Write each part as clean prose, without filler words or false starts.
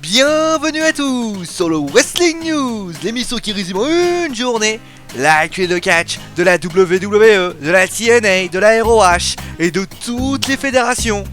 Bienvenue à tous sur le Wrestling News, l'émission qui résume en une journée l'actualité de catch de la WWE, de la TNA, de la ROH et de toutes les fédérations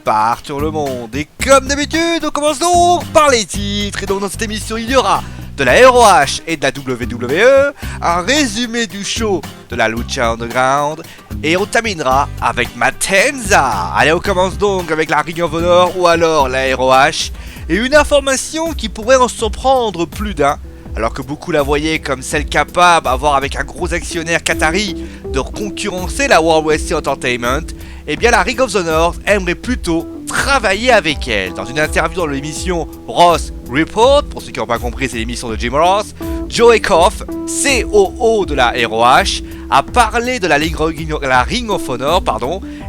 partout le monde. Et comme d'habitude, on commence donc par les titres. Et donc dans cette émission, il y aura de la ROH et de la WWE, un résumé du show de la Lucha Underground, et on terminera avec Matanza. Allez, on commence donc avec la Ring of Honor ou alors la ROH. Et une information qui pourrait en surprendre plus d'un, alors que beaucoup la voyaient comme celle capable, à voir avec un gros actionnaire qatari, de concurrencer la World Wrestling Entertainment. Eh bien la Ring of Honor aimerait plutôt travailler avec elle. Dans une interview dans l'émission Ross Report, pour ceux qui n'ont pas compris, c'est l'émission de Jim Ross, Joey Koff, COO de la ROH, a parlé de la Ring of Honor,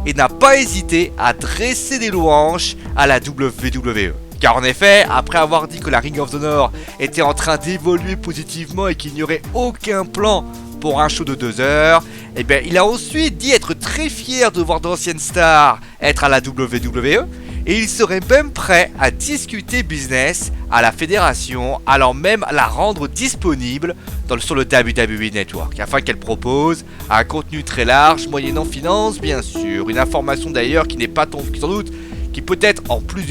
et n'a pas hésité à dresser des louanges à la WWE. Car en effet, après avoir dit que la Ring of Honor était en train d'évoluer positivement et qu'il n'y aurait aucun plan pour un show de 2 heures, eh bien il a ensuite dit être très fier de voir d'anciennes stars être à la WWE, et il serait même prêt à discuter business à la fédération, allant même la rendre disponible sur le WWE Network, afin qu'elle propose un contenu très large, moyennant finance bien sûr. Une information d'ailleurs qui n'est pas sans doute, qui peut être en plus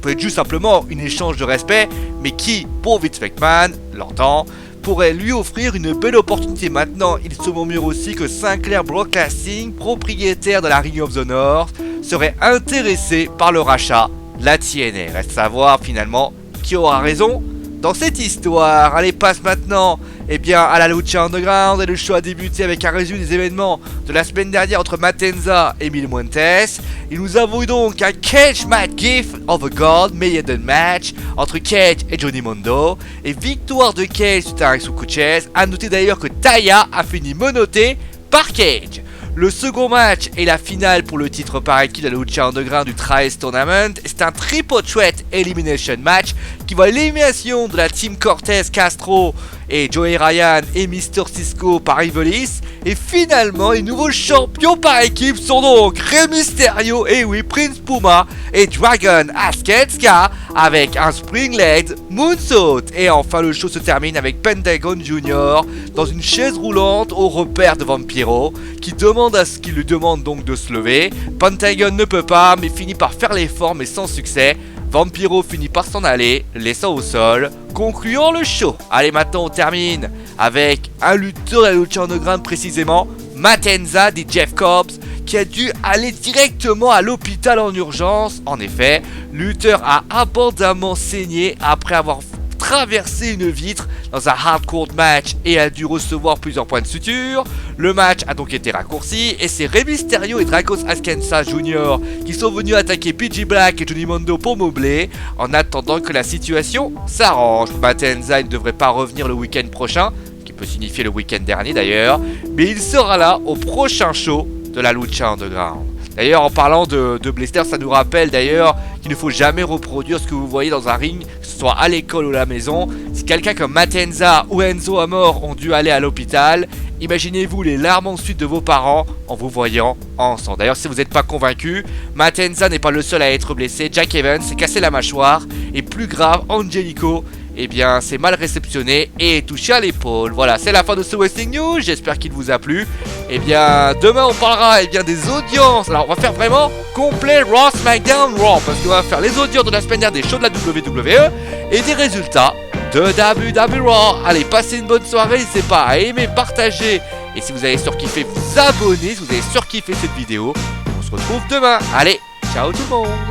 peut être juste simplement une échange de respect, mais qui, pour Vince McMahon, l'entend, pourrait lui offrir une belle opportunité. Maintenant, il se murmure aussi que Sinclair Broadcasting, propriétaire de la Ring of Honor, serait intéressé par le rachat de la TNA. Reste à savoir finalement qui aura raison dans cette histoire. Allez, passe maintenant à la Lucha Underground, et le show a débuté avec un résumé des événements de la semaine dernière entre Matanza et Mil Muertes. Et nous avons eu donc un Cage Match Gift of a God Maiden match entre Cage et Johnny Mundo, et victoire de Cage sur un coup de chaise. A noter d'ailleurs que Taya a fini menotté par Cage. Le second match est la finale pour le titre par équipe de la Lucha Underground du Trials Tournament. C'est un Triple Threat Elimination Match qui voit l'élimination de la team Cortez, Castro et Joey Ryan et Mr. Cisco par Ivelis. Et finalement, les nouveaux champions par équipe sont donc Rey Mysterio, et oui, Prince Puma et Dragon Asketska avec un Spring Leg Moonsault. Et enfin, le show se termine avec Pentagon Jr. dans une chaise roulante au repère de Vampiro, qui lui demande donc de se lever. Pentagon ne peut pas, mais finit par faire l'effort, mais sans succès. Vampiro finit par s'en aller, laissant au sol, concluant le show. Allez, maintenant on termine avec un lutteur de la Lucha Underground, précisément Matanza, dit Jeff Cobbs, qui a dû aller directement à l'hôpital en urgence. En effet, le lutteur a abondamment saigné après avoir traversé une vitre dans un hardcore match et a dû recevoir plusieurs points de suture. Le match a donc été raccourci, et c'est Rey Mysterio et Dracos Ascensa Jr. qui sont venus attaquer PG Black et Johnny Mundo pour meubler, en attendant que la situation s'arrange. Matanza ne devrait pas revenir le week-end prochain, ce qui peut signifier le week-end dernier d'ailleurs, mais il sera là au prochain show de la Lucha Underground. D'ailleurs, en parlant de blister, ça nous rappelle d'ailleurs qu'il ne faut jamais reproduire ce que vous voyez dans un ring, que ce soit à l'école ou à la maison. Si quelqu'un comme Matanza ou Enzo Amore ont dû aller à l'hôpital, imaginez-vous les larmes ensuite de vos parents en vous voyant ensemble. D'ailleurs, si vous n'êtes pas convaincu, Matanza n'est pas le seul à être blessé. Jack Evans s'est cassé la mâchoire, et plus grave, Angelico c'est mal réceptionné et est touché à l'épaule. Voilà, c'est la fin de ce Wrestling News, j'espère qu'il vous a plu. Demain on parlera des audiences. Alors on va faire vraiment complet Raw, SmackDown, Raw, parce qu'on va faire les audiences de la semaine dernière des shows de la WWE et des résultats de WWE Raw. Allez, passez une bonne soirée, n'hésitez pas à aimer, partager, et si vous avez surkiffé, vous abonner si vous avez surkiffé cette vidéo. On se retrouve demain. Allez, ciao tout le monde.